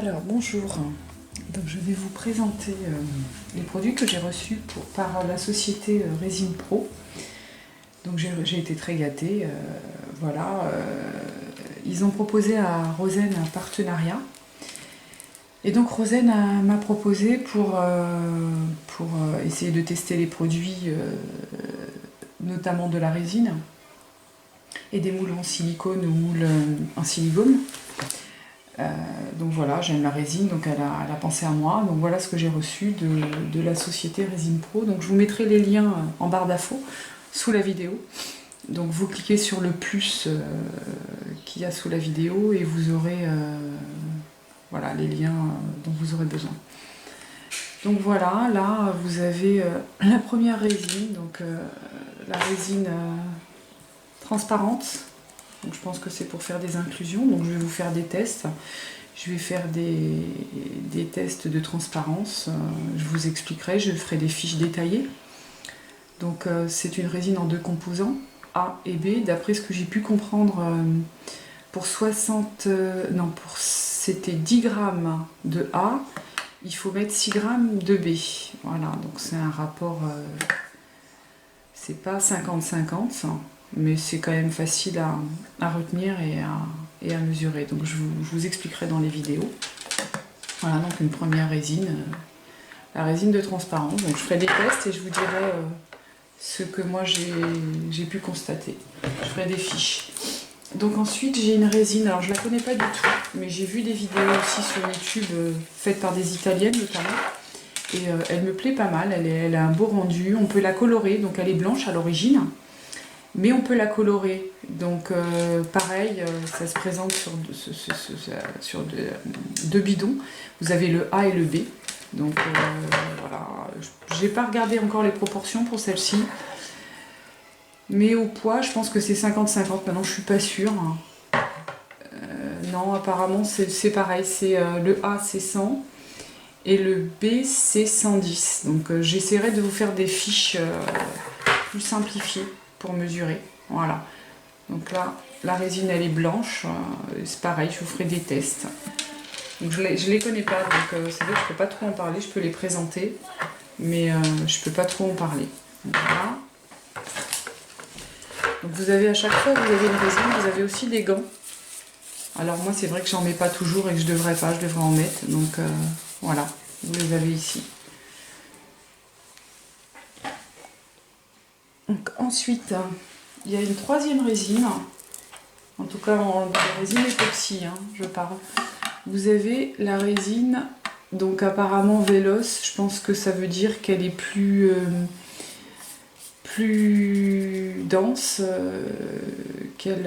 Alors bonjour, donc je vais vous présenter les produits que j'ai reçus par la société Résine Pro. Donc j'ai été très gâtée, voilà. Ils ont proposé à Rosen un partenariat. Et donc Rosen m'a proposé pour essayer de tester les produits, notamment de la résine, et des moules en silicone ou moules en silicone. Donc voilà, j'aime la résine, donc elle a pensé à moi. Donc voilà ce que j'ai reçu de la société Résine Pro. Donc je vous mettrai les liens en barre d'infos sous la vidéo. Donc vous cliquez sur le plus qu'il y a sous la vidéo et vous aurez voilà, les liens dont vous aurez besoin. Donc voilà, là vous avez la première résine, donc la résine transparente. Donc je pense que c'est pour faire des inclusions, donc je vais vous faire des tests. Je vais faire des tests de transparence, je vous expliquerai, je ferai des fiches détaillées. Donc c'est une résine en 2 composants, A et B. D'après ce que j'ai pu comprendre, c'était 10 grammes de A, il faut mettre 6 grammes de B. Voilà, donc c'est un rapport, c'est pas 50-50. Mais c'est quand même facile à retenir et à mesurer. Donc je vous expliquerai dans les vidéos. Voilà, donc une première résine, la résine de transparence. Donc je ferai des tests et je vous dirai ce que moi j'ai pu constater. Je ferai des fiches. Donc ensuite j'ai une résine, alors je la connais pas du tout, mais j'ai vu des vidéos aussi sur YouTube faites par des Italiennes notamment. Et elle me plaît pas mal, elle a un beau rendu, on peut la colorer, donc elle est blanche à l'origine. Mais on peut la colorer, donc pareil, ça se présente sur 2 bidons. Vous avez le A et le B, donc voilà. J'ai pas regardé encore les proportions pour celle-ci, mais au poids, je pense que c'est 50-50. Maintenant, je suis pas sûre. Non, apparemment c'est pareil. C'est le A c'est 100 et le B c'est 110. Donc j'essaierai de vous faire des fiches plus simplifiées pour mesurer. Voilà, donc là la résine elle est blanche, c'est pareil, je vous ferai des tests. Donc je les connais pas, donc c'est vrai que je peux pas trop en parler, je peux les présenter, mais je peux pas trop en parler. Voilà. Donc vous avez à chaque fois que vous avez une résine, vous avez aussi des gants. Alors moi c'est vrai que j'en mets pas toujours et que je devrais en mettre, donc voilà, vous les avez ici. Donc ensuite, il y a une troisième résine, en tout cas en résine époxy, hein, je parle. Vous avez la résine, donc apparemment Véloce, je pense que ça veut dire qu'elle est plus dense, qu'elle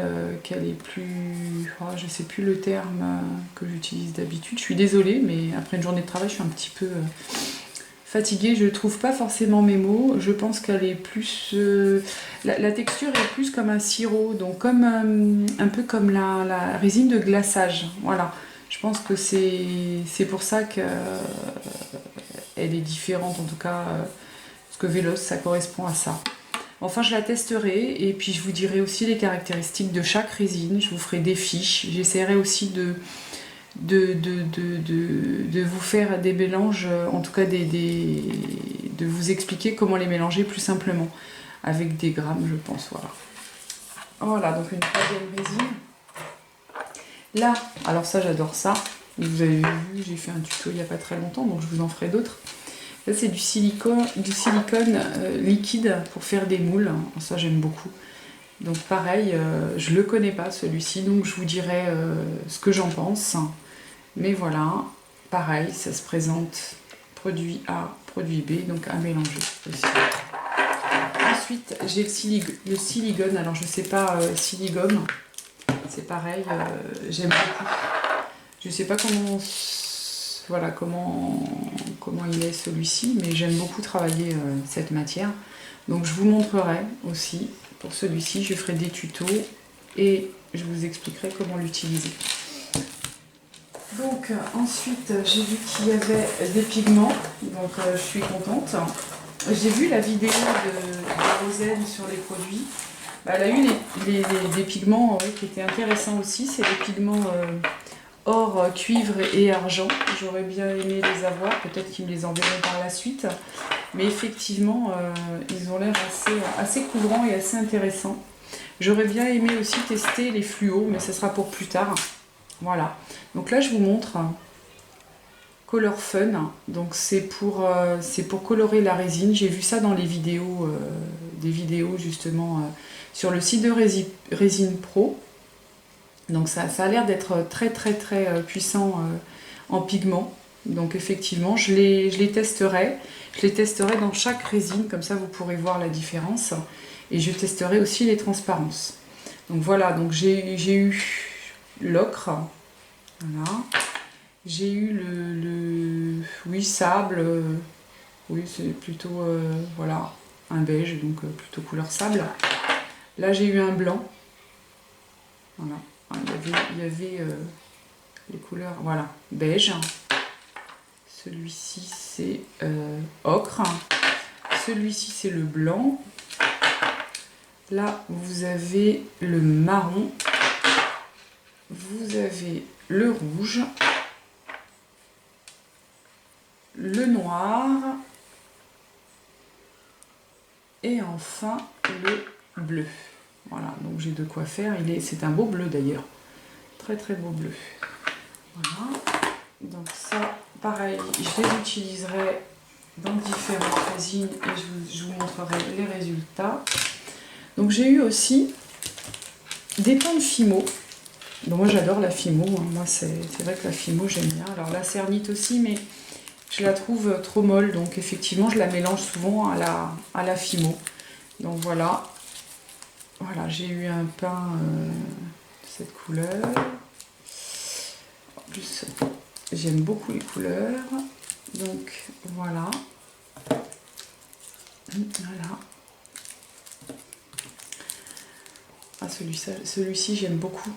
est plus... Oh, je sais plus le terme que j'utilise d'habitude, je suis désolée, mais après une journée de travail, je suis un petit peu... fatiguée, je ne trouve pas forcément mes mots. Je pense qu'elle est plus... la texture est plus comme un sirop, donc comme un peu comme la résine de glaçage. Voilà, je pense que c'est pour ça qu'elle est différente, en tout cas, parce que Véloce, ça correspond à ça. Enfin, je la testerai, et puis je vous dirai aussi les caractéristiques de chaque résine. Je vous ferai des fiches. J'essaierai aussi de vous faire des mélanges, en tout cas de vous expliquer comment les mélanger plus simplement, avec des grammes je pense, voilà. Voilà, donc une troisième résine. Là, alors ça j'adore ça, vous avez vu, j'ai fait un tuto il n'y a pas très longtemps, donc je vous en ferai d'autres. Là c'est du silicone liquide pour faire des moules, ça j'aime beaucoup. Donc pareil, je le connais pas celui-ci, donc je vous dirai ce que j'en pense. Mais voilà, pareil, ça se présente produit A, produit B, donc à mélanger aussi. Ensuite, j'ai le silicone, alors je sais pas, silicone, c'est pareil, j'aime beaucoup. Je sais pas voilà, comment il est celui-ci, mais j'aime beaucoup travailler cette matière. Donc je vous montrerai aussi. Pour celui-ci, je ferai des tutos et je vous expliquerai comment l'utiliser. Donc ensuite, j'ai vu qu'il y avait des pigments, donc je suis contente. J'ai vu la vidéo de Rosen sur les produits. Elle a eu des pigments qui étaient intéressants aussi. C'est des pigments or, cuivre et argent. J'aurais bien aimé les avoir, peut-être qu'ils me les enverront par la suite. Mais effectivement, ils ont l'air assez couvrants et assez intéressants. J'aurais bien aimé aussi tester les fluos, mais ce sera pour plus tard. Voilà. Donc là, je vous montre Color Fun. Donc c'est pour colorer la résine. J'ai vu ça dans les vidéos, des vidéos justement sur le site de Résine Pro. Donc ça a l'air d'être très puissant en pigment. Donc effectivement, je les testerai. Je les testerai dans chaque résine, comme ça vous pourrez voir la différence. Et je testerai aussi les transparences. Donc voilà, donc j'ai eu l'ocre. Voilà. J'ai eu oui, sable. Oui, c'est plutôt voilà, un beige, donc plutôt couleur sable. Là, j'ai eu un blanc. Voilà. Il y avait les couleurs, voilà, beige. Celui-ci, c'est ocre. Celui-ci, c'est le blanc. Là, vous avez le marron. Vous avez le rouge. Le noir. Et enfin, le bleu. Voilà, donc j'ai de quoi faire. C'est un beau bleu d'ailleurs. Très beau bleu. Voilà. Donc ça, pareil, je les utiliserai dans différentes résines et je vous montrerai les résultats. Donc j'ai eu aussi des pans de Fimo. Donc moi j'adore la Fimo, hein. Moi c'est vrai que la Fimo j'aime bien. Alors la cernite aussi, mais je la trouve trop molle, donc effectivement je la mélange souvent à la Fimo. Donc voilà, j'ai eu un pain de cette couleur. En plus j'aime beaucoup les couleurs, donc voilà. Ah, celui-ci j'aime beaucoup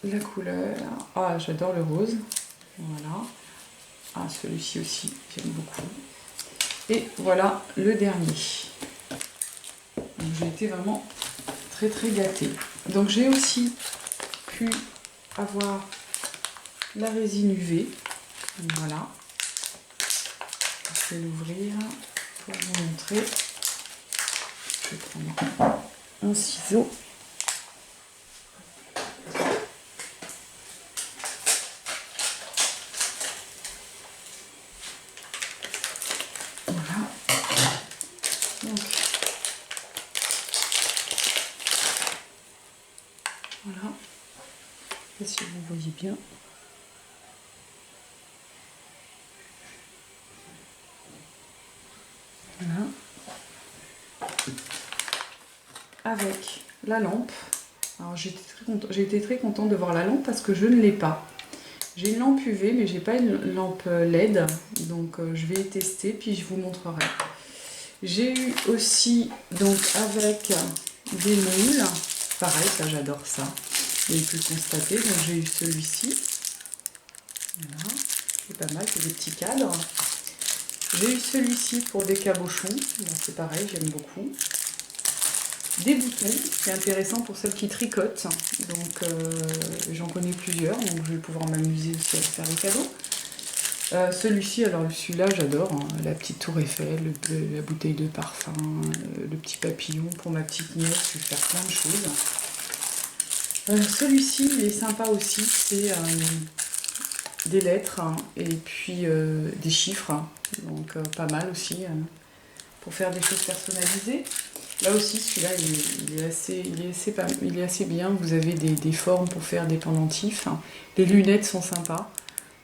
la couleur. Ah, j'adore le rose. Voilà. Ah, celui-ci aussi j'aime beaucoup. Et voilà le dernier. J'ai été vraiment très gâtée. Donc j'ai aussi pu avoir la résine UV. Voilà. Je vais l'ouvrir pour vous montrer. Je vais prendre un ciseau. Voilà. Donc, voilà. Je ne sais pas si vous voyez bien. Voilà. Avec la lampe. Alors j'ai été très contente de voir la lampe parce que je ne l'ai pas. J'ai une lampe UV mais j'ai pas une lampe LED, donc je vais tester puis je vous montrerai. J'ai eu aussi donc avec des moules, pareil, ça j'adore ça, vous avez pu le constater. Donc j'ai eu celui-ci, voilà, c'est pas mal, c'est des petits cadres. J'ai eu celui-ci pour des cabochons, c'est pareil, j'aime beaucoup. Des boutons, c'est intéressant pour celles qui tricotent, donc j'en connais plusieurs, donc je vais pouvoir m'amuser aussi à faire des cadeaux. Celui-ci, alors celui-là j'adore, hein, la petite tour Eiffel, la bouteille de parfum, le petit papillon pour ma petite nièce, je vais faire plein de choses. Celui-ci il est sympa aussi, c'est des lettres hein, et puis des chiffres, hein, donc pas mal aussi pour faire des choses personnalisées. Là aussi, celui-là, il est assez bien. Vous avez des formes pour faire des pendentifs. Les lunettes sont sympas.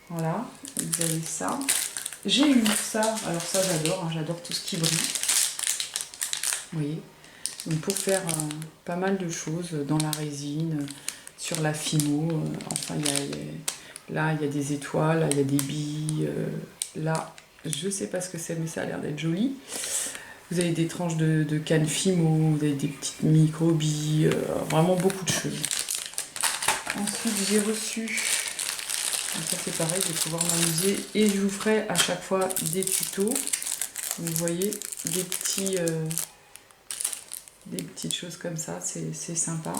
Voilà, vous avez ça. J'ai eu ça. Alors ça, j'adore. Hein, j'adore tout ce qui brille. Vous voyez. Donc pour faire pas mal de choses dans la résine, sur la Fimo. Enfin, là, il y a des étoiles. Là, il y a des billes. Là, je sais pas ce que c'est, mais ça a l'air d'être joli. Vous avez des tranches de canne Fimo, vous avez des petites micro-billes, vraiment beaucoup de choses. Ensuite, j'ai reçu, donc ça c'est pareil, je vais pouvoir m'amuser et je vous ferai à chaque fois des tutos. Vous voyez, des petites choses comme ça, c'est sympa.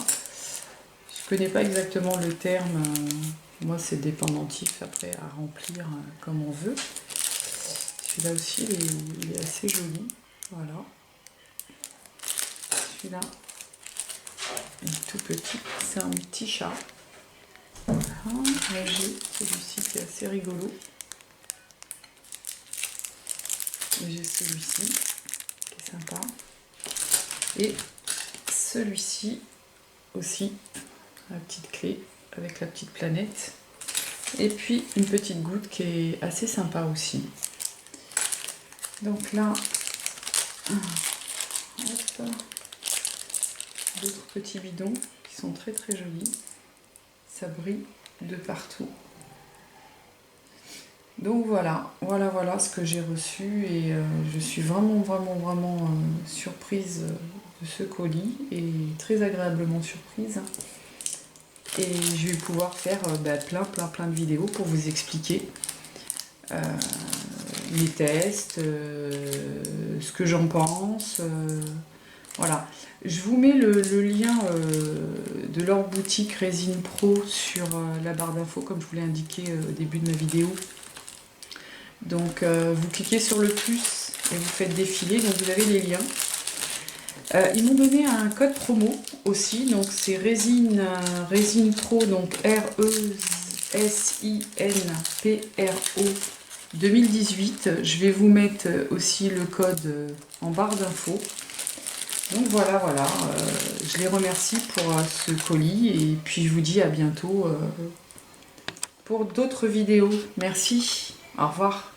Je connais pas exactement le terme, moi c'est dépendantif après à remplir comme on veut. Celui-là aussi il est assez joli, voilà. Celui-là il est tout petit, c'est un petit chat. Voilà, j'ai celui-ci qui est assez rigolo. J'ai celui-ci qui est sympa. Et celui-ci aussi, la petite clé avec la petite planète. Et puis une petite goutte qui est assez sympa aussi. Donc là, hop, d'autres petits bidons qui sont très très jolis. Ça brille de partout. Donc voilà ce que j'ai reçu et je suis vraiment surprise de ce colis et très agréablement surprise. Et je vais pouvoir faire plein de vidéos pour vous expliquer les tests, ce que j'en pense. Voilà. Je vous mets le lien de leur boutique Résine Pro sur la barre d'infos, comme je vous l'ai indiqué au début de ma vidéo. Donc vous cliquez sur le plus et vous faites défiler, donc vous avez les liens. Ils m'ont donné un code promo aussi, donc c'est Résine Pro, donc RESINPRO 2018. Je vais vous mettre aussi le code en barre d'infos. Donc voilà, je les remercie pour ce colis et puis je vous dis à bientôt pour d'autres vidéos. Merci, au revoir.